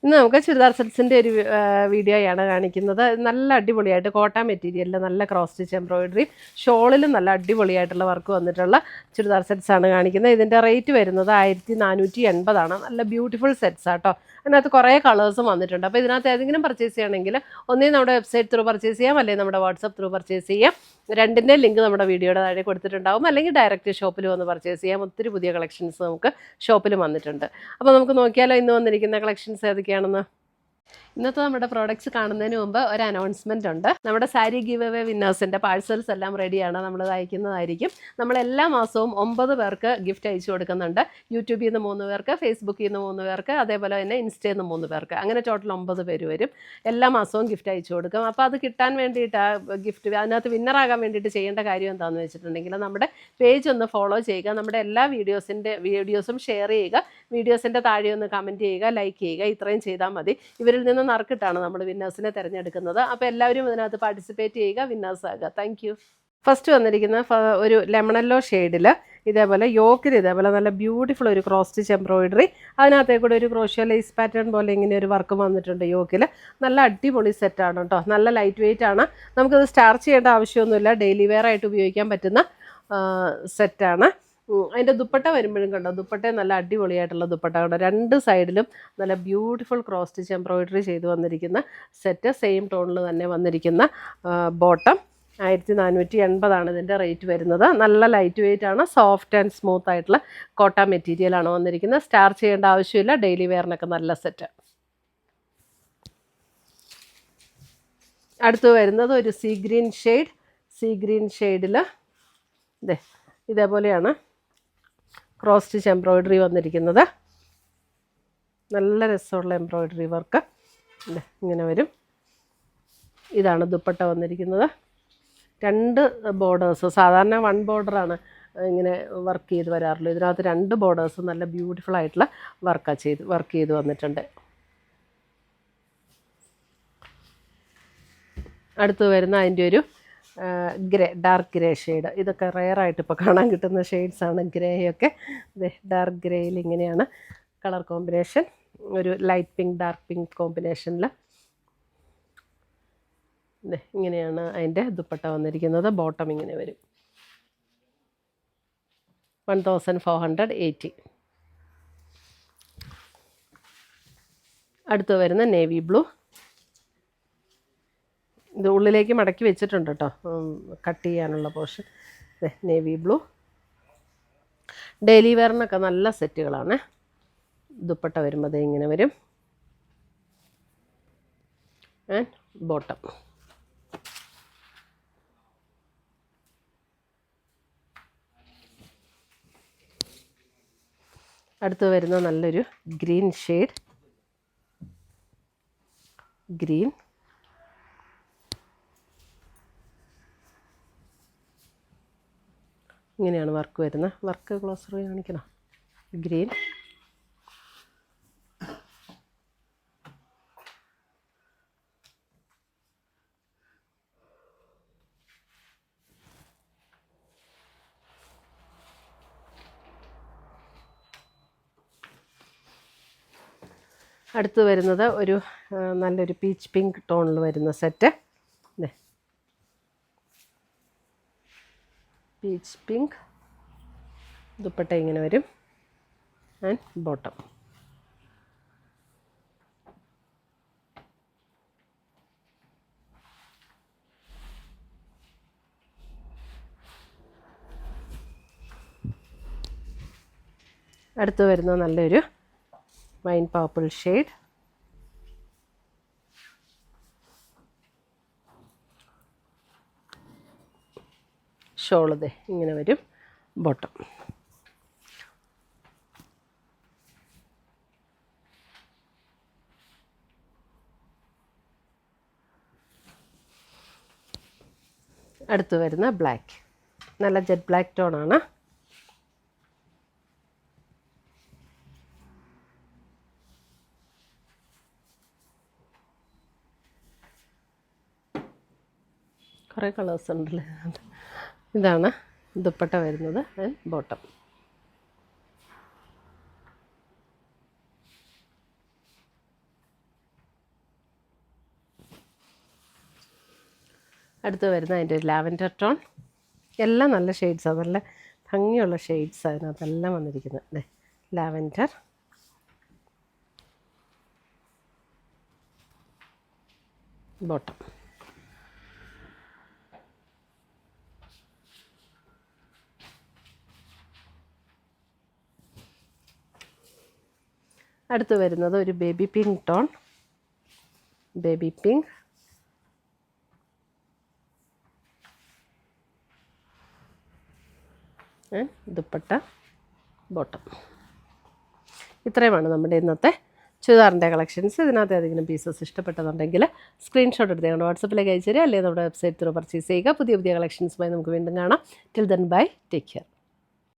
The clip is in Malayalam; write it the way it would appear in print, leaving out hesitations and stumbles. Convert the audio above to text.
ഇന്ന് നമുക്ക് ചുരിദാർ സെറ്റ്സിൻ്റെ ഒരു വീഡിയോയാണ് കാണിക്കുന്നത്. നല്ല അടിപൊളിയായിട്ട് കോട്ടൺ മെറ്റീരിയലിൽ നല്ല ക്രോസ് സ്റ്റിച്ച് എംബ്രോയിഡറി, ഷോളിലും നല്ല അടിപൊളിയായിട്ടുള്ള വർക്ക് വന്നിട്ടുള്ള ചുരിദാർ സെറ്റ്സാണ് കാണിക്കുന്നത്. ഇതിൻ്റെ റേറ്റ് വരുന്നത് 1480 നല്ല ബ്യൂട്ടിഫുൾ സെറ്റ്സ് ആട്ടോ. അതിനകത്ത് കുറേ കളേഴ്സും വന്നിട്ടുണ്ട്. അപ്പോൾ ഇതിനകത്ത് ഏതെങ്കിലും പർച്ചേസ് ചെയ്യണമെങ്കിൽ ഒന്നേ നമ്മുടെ വെബ്സൈറ്റ് ത്രൂ പർച്ചേസ് ചെയ്യാം, അല്ലെങ്കിൽ നമ്മുടെ വാട്സപ്പ് ത്രൂ പർച്ചേസ് ചെയ്യാം. രണ്ടിൻ്റെ ലിങ്ക് നമ്മുടെ വീഡിയോയുടെ താഴെ കൊടുത്തിട്ടുണ്ടാവും. അല്ലെങ്കിൽ ഡയറക്റ്റ് ഷോപ്പിൽ വന്ന് പർച്ചേസ് ചെയ്യാം. ഒത്തിരി പുതിയ കളക്ഷൻസ് നമുക്ക് ഷോപ്പിൽ വന്നിട്ടുണ്ട്. അപ്പോൾ നമുക്ക് നോക്കിയാലോ ഇന്ന് വന്നിരിക്കുന്ന കളക്ഷൻസ് ഏതൊക്കെയാണെന്ന്. ഇന്നത്തെ നമ്മുടെ പ്രോഡക്റ്റ്സ് കാണുന്നതിന് മുമ്പ് ഒരു അനൗൺസ്മെൻ്റ് ഉണ്ട്. നമ്മുടെ സാരി ഗിവ് അവേ വിന്നേഴ്സിൻ്റെ പാഴ്സൽസ് എല്ലാം റെഡിയാണ്, നമ്മൾ അയക്കുന്നതായിരിക്കും. നമ്മൾ എല്ലാ മാസവും 9 പേർക്ക് ഗിഫ്റ്റ് അയച്ചു കൊടുക്കുന്നുണ്ട്. യൂട്യൂബിൽ നിന്ന് 3 പേർക്ക്, ഫേസ്ബുക്കിൽ നിന്ന് 3 പേർക്ക്, അതേപോലെ തന്നെ ഇൻസ്റ്റയിൽ നിന്ന് 3 പേർക്ക്, അങ്ങനെ ടോട്ടൽ 9 പേര് വരും. എല്ലാ മാസവും ഗിഫ്റ്റ് അയച്ചു കൊടുക്കും. അപ്പോൾ അത് കിട്ടാൻ വേണ്ടിയിട്ട് ഗിഫ്റ്റ് അതിനകത്ത് വിന്നറാകാൻ വേണ്ടിയിട്ട് ചെയ്യേണ്ട കാര്യം എന്താണെന്ന് വെച്ചിട്ടുണ്ടെങ്കിൽ നമ്മുടെ പേജ് ഒന്ന് ഫോളോ ചെയ്യുക, നമ്മുടെ എല്ലാ വീഡിയോസും ഷെയർ ചെയ്യുക, വീഡിയോസിൻ്റെ താഴെ ഒന്ന് കമൻറ്റ് ചെയ്യുക, ലൈക്ക് ചെയ്യുക. ഇത്രയും ചെയ്താൽ മതി. ഇവരിൽ നിന്ന് നറുക്കിട്ടാണ് നമ്മൾ വിന്നേഴ്സിനെ തിരഞ്ഞെടുക്കുന്നത്. അപ്പോൾ എല്ലാവരും ഇതിനകത്ത് പാർട്ടിസിപ്പേറ്റ് ചെയ്യുക, വിന്നേഴ്സ് ആകുക. Thank you. ഫസ്റ്റ് വന്നിരിക്കുന്ന ഒരു ലെമണല്ലോ ഷെയ്ഡിൽ ഇതേപോലെ യോക്കിൽ ഇതേപോലെ നല്ല ബ്യൂട്ടിഫുൾ ഒരു ക്രോസ് സ്റ്റിച്ച് എംബ്രോയിഡറി, അതിനകത്തേ കൂടെ ഒരു ക്രോഷ്യോ ലേസ് പാറ്റേൺ പോലെ ഇങ്ങനെ ഒരു വർക്ക് വന്നിട്ടുണ്ട് യോക്കിൽ. നല്ല അടിപൊളി സെറ്റാണ് കേട്ടോ. നല്ല ലൈറ്റ് വെയിറ്റ് ആണ്. നമുക്കത് സ്റ്റാർച്ച് ചെയ്യേണ്ട ആവശ്യമൊന്നുമില്ല. ഡെയിലി വെയർ ആയിട്ട് ഉപയോഗിക്കാൻ പറ്റുന്ന സെറ്റാണ്. അതിൻ്റെ ദുപ്പട്ട വരുമ്പോഴും കണ്ടോ, ദുപ്പട്ട നല്ല അടിപൊളിയായിട്ടുള്ള ദുപ്പട്ട കണ്ടോ. 2 സൈഡിലും നല്ല ബ്യൂട്ടിഫുൾ ക്രോസ് സ്റ്റിച്ച് എംബ്രോയിഡറി ചെയ്ത് വന്നിരിക്കുന്ന സെറ്റ്. സെയിം ടോണിൽ തന്നെ വന്നിരിക്കുന്ന ബോട്ടം. 1480 ഇതിൻ്റെ റേറ്റ് വരുന്നത്. നല്ല ലൈറ്റ് വെയിറ്റ് ആണ്. സോഫ്റ്റ് ആൻഡ് സ്മൂത്ത് ആയിട്ടുള്ള കോട്ടൺ മെറ്റീരിയലാണ് വന്നിരിക്കുന്നത്. സ്റ്റാർച്ച് ചെയ്യേണ്ട ആവശ്യമില്ല. ഡെയിലി വെയറിനൊക്കെ നല്ല സെറ്റ്. അടുത്ത് വരുന്നത് ഒരു സീ ഗ്രീൻ ഷെയ്ഡിൽ ഇതേപോലെയാണ് ക്രോസ് സ്റ്റിച്ച് എംബ്രോയിഡറി വന്നിരിക്കുന്നത്. നല്ല രസമുള്ള എംബ്രോയിഡറി വർക്ക് ഇങ്ങനെ വരും. ഇതാണ് ദുപ്പട്ട വന്നിരിക്കുന്നത്. 2 ബോർഡേഴ്സ്, സാധാരണ 1 ബോർഡറാണ് ഇങ്ങനെ വർക്ക് ചെയ്ത് വരാറുള്ളൂ. ഇതിനകത്ത് 2 ബോർഡേഴ്സ് നല്ല ബ്യൂട്ടിഫുൾ ആയിട്ടുള്ള വർക്ക് ചെയ്ത് വന്നിട്ടുണ്ട്. അടുത്ത് വരുന്ന അതിൻ്റെ ഒരു ഡാർക്ക് ഗ്രേ ഷെയ്ഡ്. ഇതൊക്കെ റെയറായിട്ട് ഇപ്പോൾ കാണാൻ കിട്ടുന്ന ഷെയ്ഡ്സാണ്. ഗ്രേയൊക്കെ ഡാർക്ക് ഗ്രേയിൽ ഇങ്ങനെയാണ് കളർ കോമ്പിനേഷൻ. ഒരു ലൈറ്റ് പിങ്ക് ഡാർക്ക് പിങ്ക് കോമ്പിനേഷനിൽ ഇങ്ങനെയാണ് അതിൻ്റെ ദുപ്പട്ട വന്നിരിക്കുന്നത്. ബോട്ടം ഇങ്ങനെ വരും. 1480. അടുത്ത് വരുന്ന നേവി ബ്ലൂ. ഇത് ഉള്ളിലേക്ക് മടക്കി വെച്ചിട്ടുണ്ട് കേട്ടോ, കട്ട് ചെയ്യാനുള്ള പോർഷൻ. Navy blue. ഡെയിലി വെയറിനൊക്കെ നല്ല സെറ്റുകളാണ്. ദുപ്പട്ട വരുമ്പോൾ ഇങ്ങനെ വരും. And bottom. അടുത്ത് വരുന്ന നല്ലൊരു ഗ്രീൻ ഷെയ്ഡ്. ഗ്രീൻ. ഇങ്ങനെയാണ് വർക്ക് വരുന്നത്. വർക്ക് ക്ലോസർ കാണിക്കണം. ഗ്രീൻ. അടുത്ത് വരുന്നത് ഒരു നല്ലൊരു പീച്ച് പിങ്ക് ടോണിൽ വരുന്ന സെറ്റ്. Peach pink. ദുപ്പട്ട ഇങ്ങനെ വരും. And bottom. അടുത്ത് വരുന്ന നല്ലൊരു വൈൻ പർപ്പിൾ ഷെയ്ഡ്. ഷോള് ഇങ്ങനെ വരും. ബോട്ടം. അടുത്ത് വരുന്ന ബ്ലാക്ക്. നല്ല ജെറ്റ് ബ്ലാക്ക് ടോണാണ്. കുറേ കളേഴ്സ് ഉണ്ടല്ലേ. ഇതാണ് ദുപ്പട്ട വരുന്നത്. And bottom. അടുത്ത് വരുന്ന അതിൻ്റെ ഒരു ലാവൻഡർ ടോൺ. എല്ലാം നല്ല ഷെയ്ഡ്സാണ്, നല്ല ഭംഗിയുള്ള ഷെയ്ഡ്സ് അതിനകത്തെല്ലാം വന്നിരിക്കുന്നത്. അതെ, ലാവൻഡർ. ബോട്ടം. അടുത്ത് വരുന്നത് ഒരു baby pink tone, baby pink. Dupatta, bottom. ഇത്രയുമാണ് നമ്മുടെ ഇന്നത്തെ ചുരിദാറിൻ്റെ കളക്ഷൻസ്. ഇതിനകത്ത് ഏതെങ്കിലും പീസസ് ഇഷ്ടപ്പെട്ടതുണ്ടെങ്കിൽ സ്ക്രീൻഷോട്ട് എടുത്ത് ഞങ്ങളുടെ വാട്സപ്പിലേക്ക് അയച്ചു തരിക, അല്ലെങ്കിൽ നമ്മുടെ വെബ്സൈറ്റ് ത്രൂ പർച്ചേസ് ചെയ്യുക. പുതിയ പുതിയ കളക്ഷൻസുമായി നമുക്ക് വീണ്ടും കാണാം. Till then bye, take care.